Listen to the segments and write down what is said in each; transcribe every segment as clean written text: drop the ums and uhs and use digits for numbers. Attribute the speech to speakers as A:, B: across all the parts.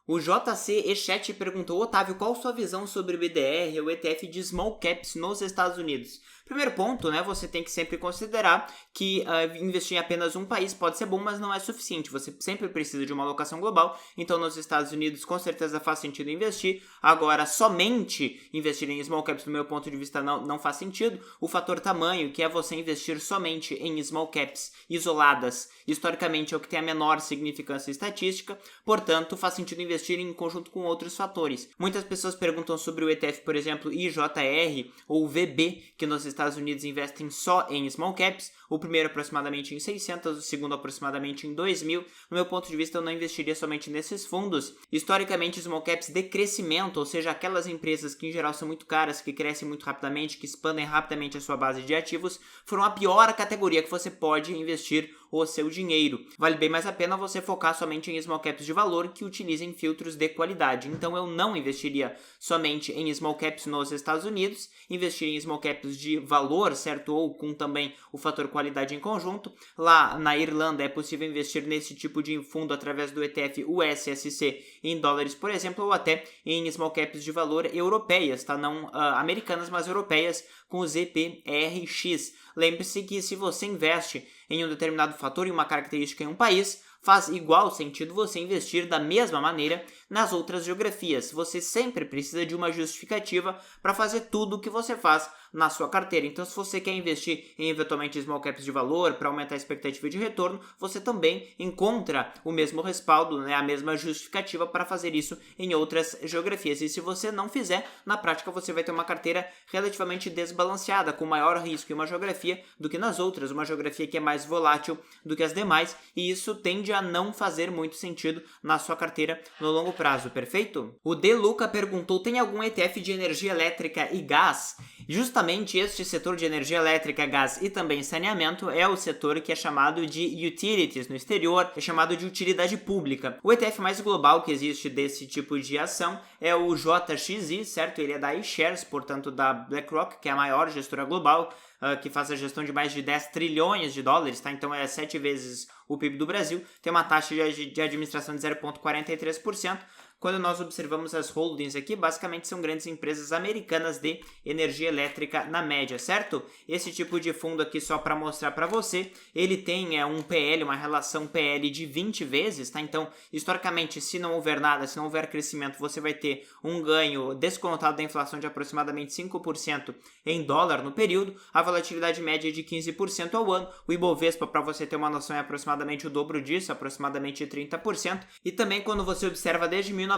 A: O JC E7 perguntou: Otávio, qual sua visão sobre o BDR, o ETF de Small Caps nos Estados Unidos? Primeiro ponto, né, você tem que sempre considerar que investir em apenas um país pode ser bom, mas não é suficiente. Você sempre precisa de uma alocação global, então nos Estados Unidos com certeza faz sentido investir. Agora, somente investir em small caps, do meu ponto de vista, não faz sentido. O fator tamanho, que é você investir somente em small caps isoladas, historicamente é o que tem a menor significância estatística, portanto faz sentido investir em conjunto com outros fatores. Muitas pessoas perguntam sobre o ETF, por exemplo, IJR ou VB, que nos Estados Unidos investem só em small caps, o primeiro aproximadamente em 600, o segundo aproximadamente em 2.000. No meu ponto de vista, eu não investiria somente nesses fundos. Historicamente, small caps de crescimento, ou seja, aquelas empresas que em geral são muito caras, que crescem muito rapidamente, que expandem rapidamente a sua base de ativos, foram a pior categoria que você pode investir o seu dinheiro. Vale bem mais a pena você focar somente em small caps de valor que utilizem filtros de qualidade. Então eu não investiria somente em small caps nos Estados Unidos, investiria em small caps de valor, certo? Ou com também o fator qualidade em conjunto. Lá na Irlanda é possível investir nesse tipo de fundo através do ETF USSC em dólares, por exemplo, ou até em small caps de valor europeias, tá? Não americanas, mas europeias, com o ZPRX. Lembre-se que se você investe em um determinado fator e uma característica em um país, faz igual sentido você investir da mesma maneira nas outras geografias. Você sempre precisa de uma justificativa para fazer tudo o que você faz na sua carteira. Então, se você quer investir em eventualmente small caps de valor para aumentar a expectativa de retorno, você também encontra o mesmo respaldo, né, a mesma justificativa para fazer isso em outras geografias. E se você não fizer, na prática você vai ter uma carteira relativamente desbalanceada, com maior risco em uma geografia do que nas outras, uma geografia que é mais volátil do que as demais, e isso tende a não fazer muito sentido na sua carteira no longo prazo, perfeito? O De Luca perguntou: tem algum ETF de energia elétrica e gás? Justamente este setor de energia elétrica, gás e também saneamento é o setor que é chamado de utilities no exterior, é chamado de utilidade pública. O ETF mais global que existe desse tipo de ação é o JXI, certo? Ele é da iShares, portanto da BlackRock, que é a maior gestora global, que faz a gestão de mais de 10 trilhões de dólares, tá? Então é 7 vezes o PIB do Brasil, tem uma taxa de administração de 0,43%. Quando nós observamos as holdings aqui, basicamente são grandes empresas americanas de energia elétrica na média, certo? Esse tipo de fundo aqui, só para mostrar para você, ele tem um PL, uma relação PL de 20 vezes, tá? Então, historicamente, se não houver nada, se não houver crescimento, você vai ter um ganho descontado da inflação de aproximadamente 5% em dólar no período, a volatilidade média é de 15% ao ano, o Ibovespa, para você ter uma noção, é aproximadamente o dobro disso, aproximadamente 30%, e também quando você observa desde 1900,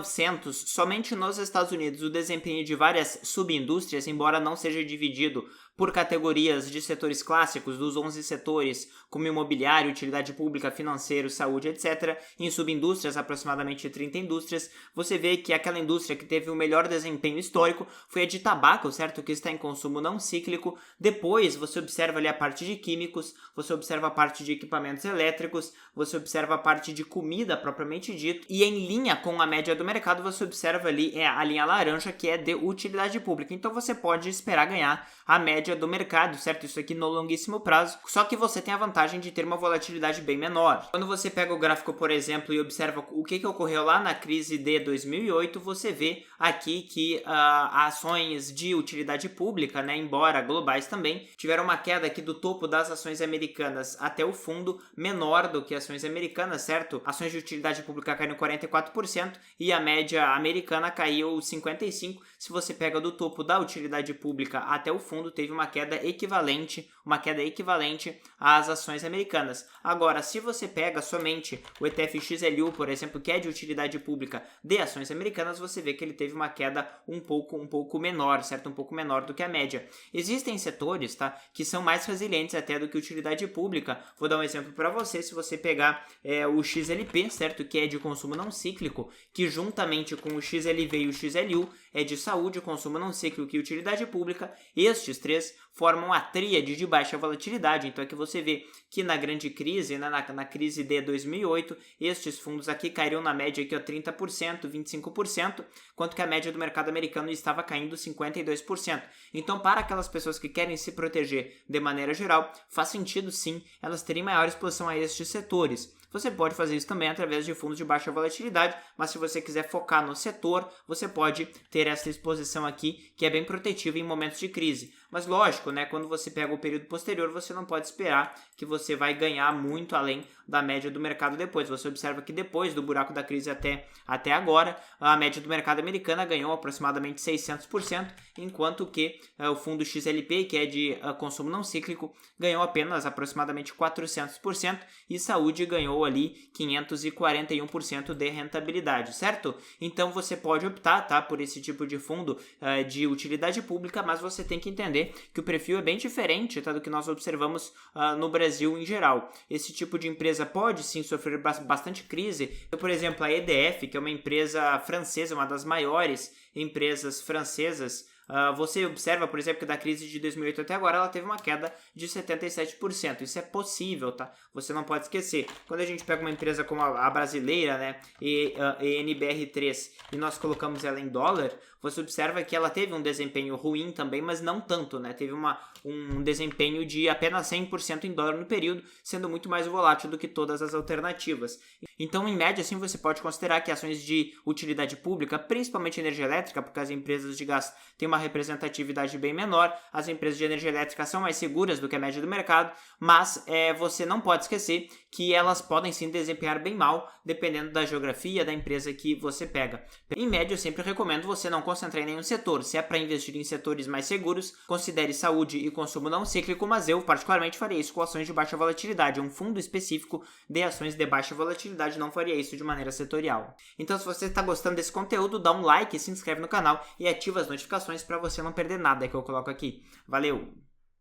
A: somente nos Estados Unidos, o desempenho de várias subindústrias, embora não seja dividido por categorias de setores clássicos, dos 11 setores, como imobiliário, utilidade pública, financeiro, saúde, etc., em subindústrias, aproximadamente 30 indústrias, você vê que aquela indústria que teve o melhor desempenho histórico foi a de tabaco, certo? Que está em consumo não cíclico. Depois, você observa ali a parte de químicos, você observa a parte de equipamentos elétricos, você observa a parte de comida propriamente dito, e em linha com a média do mercado, você observa ali a linha laranja, que é de utilidade pública. Então, você pode esperar ganhar a média do mercado, certo? Isso aqui no longuíssimo prazo, só que você tem a vantagem de ter uma volatilidade bem menor. Quando você pega o gráfico, por exemplo, e observa o que ocorreu lá na crise de 2008, você vê aqui que ações de utilidade pública, né, embora globais também, tiveram uma queda aqui do topo das ações americanas até o fundo menor do que ações americanas, certo? Ações de utilidade pública caíram 44% e a média americana caiu 55%. Se você pega do topo da utilidade pública até o fundo, teve uma queda equivalente às ações americanas. Agora, se você pega somente o ETF XLU, por exemplo, que é de utilidade pública de ações americanas, você vê que ele teve uma queda um pouco menor, certo? Um pouco menor do que a média. Existem setores, tá, que são mais resilientes até do que utilidade pública. Vou dar um exemplo para você. Se você pegar o XLP, certo? Que é de consumo não cíclico, que juntamente com o XLV e o XLU é de saúde, consumo não cíclico e utilidade pública, estes três formam a tríade de baixa volatilidade. Então é que você vê que na grande crise, né, na crise de 2008, estes fundos aqui caíram na média aqui, 30%, 25%, enquanto que a média do mercado americano estava caindo 52%. Então, para aquelas pessoas que querem se proteger de maneira geral, faz sentido sim elas terem maior exposição a estes setores. você pode fazer isso também através de fundos de baixa volatilidade, mas se você quiser focar no setor, você pode ter essa exposição aqui, que é bem protetiva em momentos de crise. Mas lógico, né, quando você pega o período posterior, você não pode esperar que você vai ganhar muito além da média do mercado depois. Você observa que depois do buraco da crise até agora, a média do mercado americana ganhou aproximadamente 600%, enquanto que o fundo XLP, que é de consumo não cíclico, ganhou apenas aproximadamente 400% e saúde ganhou ali 541% de rentabilidade, certo? Então você pode optar, tá, por esse tipo de fundo de utilidade pública, mas você tem que entender que o perfil é bem diferente, tá, do que nós observamos no Brasil em geral. Esse tipo de empresa pode sim sofrer bastante crise. Por exemplo, a EDF, que é uma empresa francesa, uma das maiores empresas francesas, você observa, por exemplo, que da crise de 2008 até agora ela teve uma queda de 77%. Isso é possível, tá? Você não pode esquecer. Quando a gente pega uma empresa como a brasileira, né, ENBR3, e nós colocamos ela em dólar, você observa que ela teve um desempenho ruim também, mas não tanto, né? Teve um desempenho de apenas 100% em dólar no período, sendo muito mais volátil do que todas as alternativas. Então, em média, assim, você pode considerar que ações de utilidade pública, principalmente energia elétrica, porque as empresas de gás têm uma representatividade bem menor, as empresas de energia elétrica são mais seguras do que a média do mercado, mas você não pode esquecer que elas podem sim desempenhar bem mal, dependendo da geografia da empresa que você pega. Em média, eu sempre recomendo você não concentrar em nenhum setor. Se é para investir em setores mais seguros, considere saúde e consumo não cíclico, mas eu particularmente faria isso com ações de baixa volatilidade. Um fundo específico de ações de baixa volatilidade não faria isso de maneira setorial. Então, se você está gostando desse conteúdo, dá um like, se inscreve no canal e ativa as notificações para você não perder nada que eu coloco aqui. Valeu!